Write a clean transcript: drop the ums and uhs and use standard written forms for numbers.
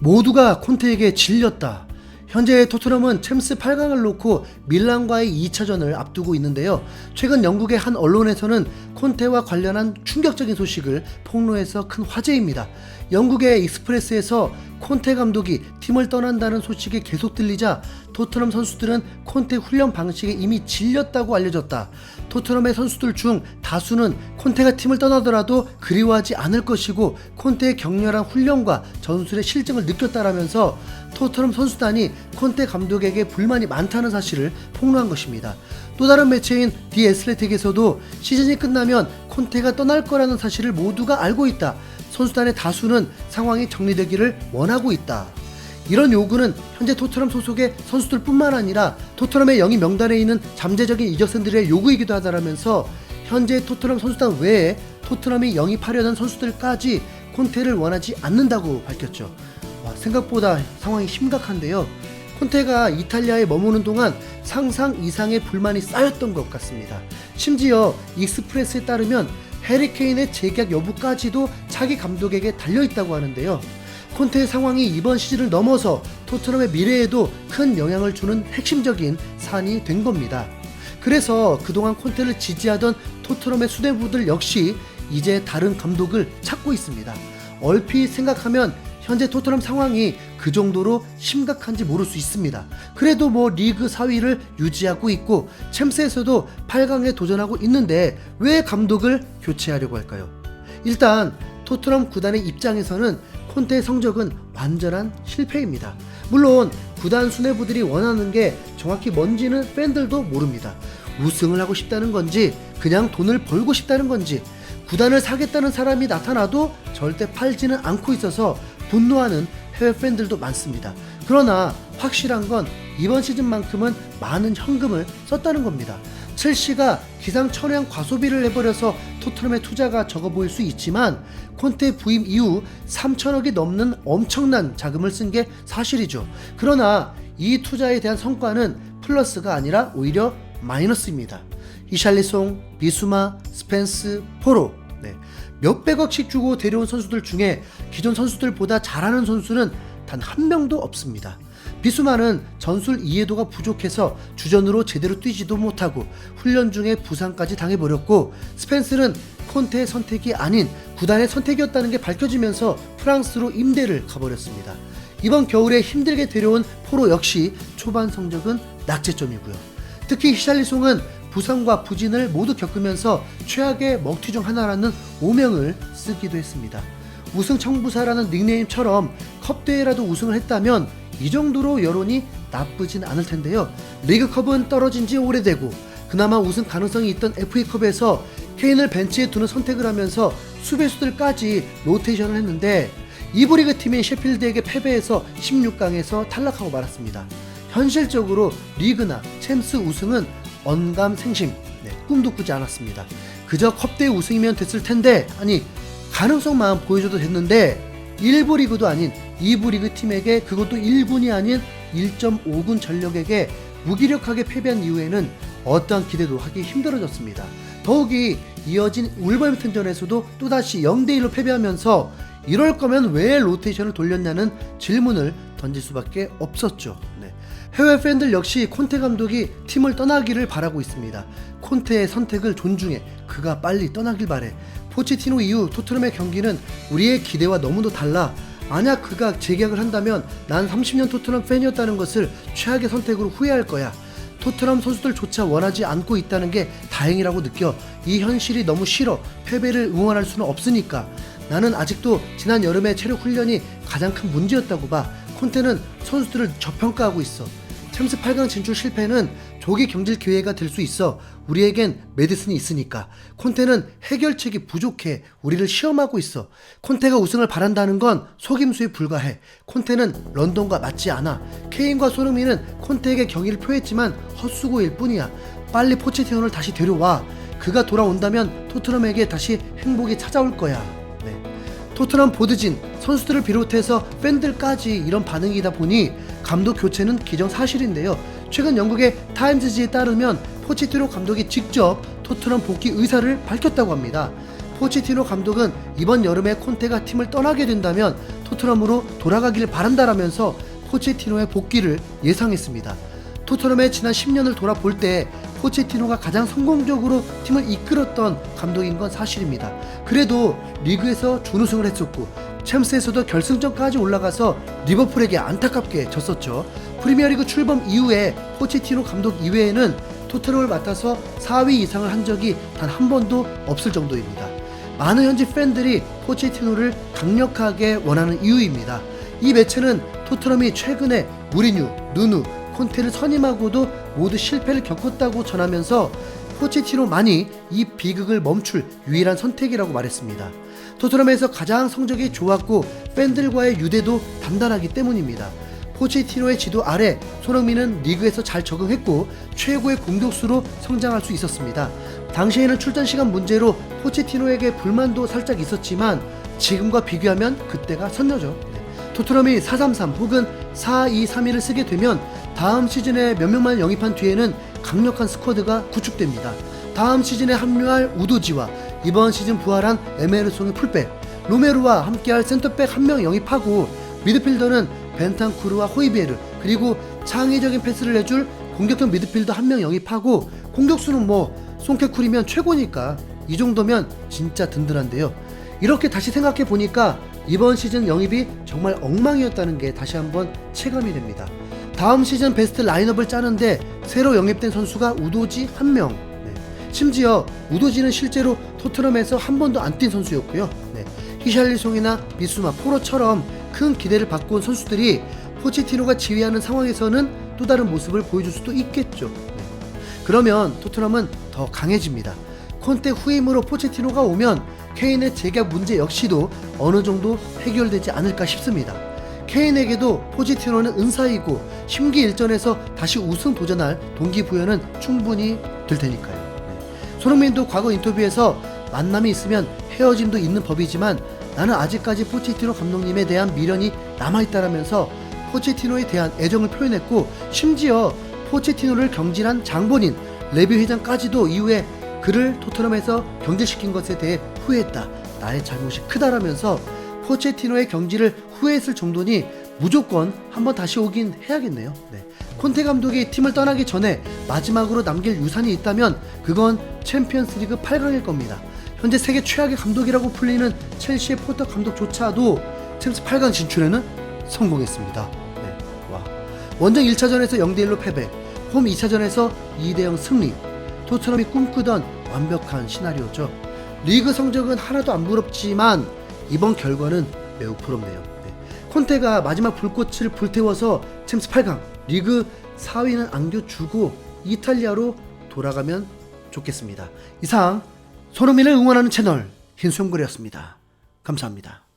모두가 콘테에게 질렸다. 현재 토트넘은 챔스 8강을 놓고 밀란과의 2차전을 앞두고 있는데요. 최근 영국의 한 언론에서는 콘테와 관련한 충격적인 소식을 폭로해서 큰 화제입니다. 영국의 익스프레스에서 콘테 감독이 팀을 떠난다는 소식이 계속 들리자 토트넘 선수들은 콘테 훈련 방식에 이미 질렸다고 알려졌다. 토트넘의 선수들 중 다수는 콘테가 팀을 떠나더라도 그리워하지 않을 것이고 콘테의 격렬한 훈련과 전술의 실증을 느꼈다라면서 토트넘 선수단이 콘테 감독에게 불만이 많다는 사실을 폭로한 것입니다. 또 다른 매체인 디 애슬레틱에서도 시즌이 끝나면 콘테가 떠날 거라는 사실을 모두가 알고 있다. 선수단의 다수는 상황이 정리되기를 원하고 있다. 이런 요구는 현재 토트넘 소속의 선수들뿐만 아니라 토트넘의 영입 명단에 있는 잠재적인 이적생들의 요구이기도 하다라면서 현재 토트넘 선수단 외에 토트넘이 영입하려는 선수들까지 콘테를 원하지 않는다고 밝혔죠. 생각보다 상황이 심각한데요. 콘테가 이탈리아에 머무는 동안 상상 이상의 불만이 쌓였던 것 같습니다. 심지어 익스프레스에 따르면 해리 케인의 재계약 여부까지도 차기 감독에게 달려있다고 하는데요. 콘테의 상황이 이번 시즌을 넘어서 토트넘의 미래에도 큰 영향을 주는 핵심적인 사안이 된 겁니다. 그래서 그동안 콘테를 지지하던 토트넘의 수뇌부들 역시 이제 다른 감독을 찾고 있습니다. 얼핏 생각하면 현재 토트넘 상황이 그 정도로 심각한지 모를 수 있습니다. 그래도 리그 4위를 유지하고 있고 챔스에서도 8강에 도전하고 있는데 왜 감독을 교체하려고 할까요? 일단 토트넘 구단의 입장에서는 콘테의 성적은 완전한 실패입니다. 물론 구단 수뇌부들이 원하는 게 정확히 뭔지는 팬들도 모릅니다. 우승을 하고 싶다는 건지 그냥 돈을 벌고 싶다는 건지 구단을 사겠다는 사람이 나타나도 절대 팔지는 않고 있어서 분노하는 해외 팬들도 많습니다. 그러나 확실한 건 이번 시즌만큼은 많은 현금을 썼다는 겁니다. 첼시가 기상천외한 과소비를 해버려서 토트넘의 투자가 적어 보일 수 있지만 콘테 부임 이후 3천억이 넘는 엄청난 자금을 쓴 게 사실이죠. 그러나 이 투자에 대한 성과는 플러스가 아니라 오히려 마이너스입니다. 히샬리송, 비수마, 스펜스, 포로 몇백억씩 주고 데려온 선수들 중에 기존 선수들보다 잘하는 선수는 단 한 명도 없습니다. 비수마는 전술 이해도가 부족해서 주전으로 제대로 뛰지도 못하고 훈련 중에 부상까지 당해버렸고 스펜스는 콘테의 선택이 아닌 구단의 선택이었다는 게 밝혀지면서 프랑스로 임대를 가버렸습니다. 이번 겨울에 힘들게 데려온 포로 역시 초반 성적은 낙제점이고요. 특히 히샬리송은 부상과 부진을 모두 겪으면서 최악의 먹튀 중 하나라는 오명을 쓰기도 했습니다. 우승 청부사라는 닉네임처럼 컵대회라도 우승을 했다면 이 정도로 여론이 나쁘진 않을 텐데요. 리그컵은 떨어진 지 오래되고 그나마 우승 가능성이 있던 FA컵에서 케인을 벤치에 두는 선택을 하면서 수비수들까지 로테이션을 했는데 이브리그 팀인 셰필드에게 패배해서 16강에서 탈락하고 말았습니다. 현실적으로 리그나 챔스 우승은 언감생심, 꿈도 꾸지 않았습니다. 그저 컵대회 우승이면 됐을 텐데 가능성만 보여줘도 됐는데 1부 리그도 아닌 2부 리그 팀에게 그것도 1군이 아닌 1.5군 전력에게 무기력하게 패배한 이후에는 어떠한 기대도 하기 힘들어졌습니다. 더욱이 이어진 울버햄튼전에서도 또다시 0대1로 패배하면서 이럴 거면 왜 로테이션을 돌렸냐는 질문을 던질 수밖에 없었죠. 해외 팬들 역시 콘테 감독이 팀을 떠나기를 바라고 있습니다. 콘테의 선택을 존중해. 그가 빨리 떠나길 바래. 포체티노 이후 토트넘의 경기는 우리의 기대와 너무도 달라. 만약 그가 재계약을 한다면 난 30년 토트넘 팬이었다는 것을 최악의 선택으로 후회할 거야. 토트넘 선수들조차 원하지 않고 있다는 게 다행이라고 느껴. 이 현실이 너무 싫어. 패배를 응원할 수는 없으니까. 나는 아직도 지난 여름의 체력 훈련이 가장 큰 문제였다고 봐. 콘테는 선수들을 저평가하고 있어. 챔스 8강 진출 실패는 조기 경질 기회가 될 수 있어. 우리에겐 메디슨이 있으니까. 콘테는 해결책이 부족해. 우리를 시험하고 있어. 콘테가 우승을 바란다는 건 속임수에 불과해. 콘테는 런던과 맞지 않아. 케인과 손흥민은 콘테에게 경의를 표했지만 헛수고일 뿐이야. 빨리 포체티노를 다시 데려와. 그가 돌아온다면 토트넘에게 다시 행복이 찾아올 거야. 토트넘 보드진, 선수들을 비롯해서 팬들까지 이런 반응이다 보니 감독 교체는 기정사실인데요. 최근 영국의 타임즈지에 따르면 포체티노 감독이 직접 토트넘 복귀 의사를 밝혔다고 합니다. 포체티노 감독은 이번 여름에 콘테가 팀을 떠나게 된다면 토트넘으로 돌아가길 바란다라면서 포체티노의 복귀를 예상했습니다. 토트넘의 지난 10년을 돌아볼 때 포체티노가 가장 성공적으로 팀을 이끌었던 감독인 건 사실입니다. 그래도 리그에서 준우승을 했었고 챔스에서도 결승전까지 올라가서 리버풀에게 안타깝게 졌었죠. 프리미어리그 출범 이후에 포체티노 감독 이외에는 토트넘을 맡아서 4위 이상을 한 적이 단 한 번도 없을 정도입니다. 많은 현지 팬들이 포체티노를 강력하게 원하는 이유입니다. 이 매체는 토트넘이 최근에 무리뉴, 누누, 콘테를 선임하고도 모두 실패를 겪었다고 전하면서 포체티노만이 이 비극을 멈출 유일한 선택이라고 말했습니다. 토트넘에서 가장 성적이 좋았고 팬들과의 유대도 단단하기 때문입니다. 포체티노의 지도 아래 손흥민은 리그에서 잘 적응했고 최고의 공격수로 성장할 수 있었습니다. 당시에는 출전 시간 문제로 포체티노에게 불만도 살짝 있었지만 지금과 비교하면 그때가 선녀죠. 토트넘이 4-3-3 혹은 4-2-3-1을 쓰게 되면 다음 시즌에 몇 명만 영입한 뒤에는 강력한 스쿼드가 구축됩니다. 다음 시즌에 합류할 우도지와 이번 시즌 부활한 에메르송의 풀백, 로메로와 함께할 센터백 한 명 영입하고 미드필더는 벤탄쿠르와 호이베르, 그리고 창의적인 패스를 해줄 공격형 미드필더 한 명 영입하고 공격수는 뭐 송케쿨이면 최고니까 이 정도면 진짜 든든한데요. 이렇게 다시 생각해 보니까 이번 시즌 영입이 정말 엉망이었다는 게 다시 한번 체감이 됩니다. 다음 시즌 베스트 라인업을 짜는데 새로 영입된 선수가 우도지 한 명. 심지어 우도지는 실제로 토트넘에서 한 번도 안 뛴 선수였고요. 히샬리송이나 미수마, 포로처럼 큰 기대를 받고 온 선수들이 포체티노가 지휘하는 상황에서는 또 다른 모습을 보여줄 수도 있겠죠. 그러면 토트넘은 더 강해집니다. 콘테 후임으로 포체티노가 오면 케인의 재계약 문제 역시도 어느 정도 해결되지 않을까 싶습니다. 케인에게도 포체티노는 은사이고 심기일전에서 다시 우승 도전할 동기부여는 충분히 될 테니까요. 손흥민도 과거 인터뷰에서 만남이 있으면 헤어짐도 있는 법이지만 나는 아직까지 포체티노 감독님에 대한 미련이 남아있다라면서 포체티노에 대한 애정을 표현했고 심지어 포체티노를 경질한 장본인 레비 회장까지도 이후에 그를 토트넘에서 경질시킨 것에 대해 후회했다. 나의 잘못이 크다라면서 포체티노의 경질을 후회했을 정도니 무조건 한번 다시 오긴 해야겠네요. 콘테 감독이 팀을 떠나기 전에 마지막으로 남길 유산이 있다면 그건 챔피언스리그 8강일 겁니다. 현재 세계 최악의 감독이라고 불리는 첼시의 포터 감독조차도 챔스 8강 진출에는 성공했습니다. 원정 1차전에서 0대1로 패배, 홈 2차전에서 2대0 승리. 토트넘이 꿈꾸던 완벽한 시나리오죠. 리그 성적은 하나도 안 부럽지만 이번 결과는 매우 부럽네요. 콘테가 마지막 불꽃을 불태워서 챔스 8강, 리그 4위는 안겨주고 이탈리아로 돌아가면 좋겠습니다. 이상 손흥민을 응원하는 채널 흰수염고래였습니다. 감사합니다.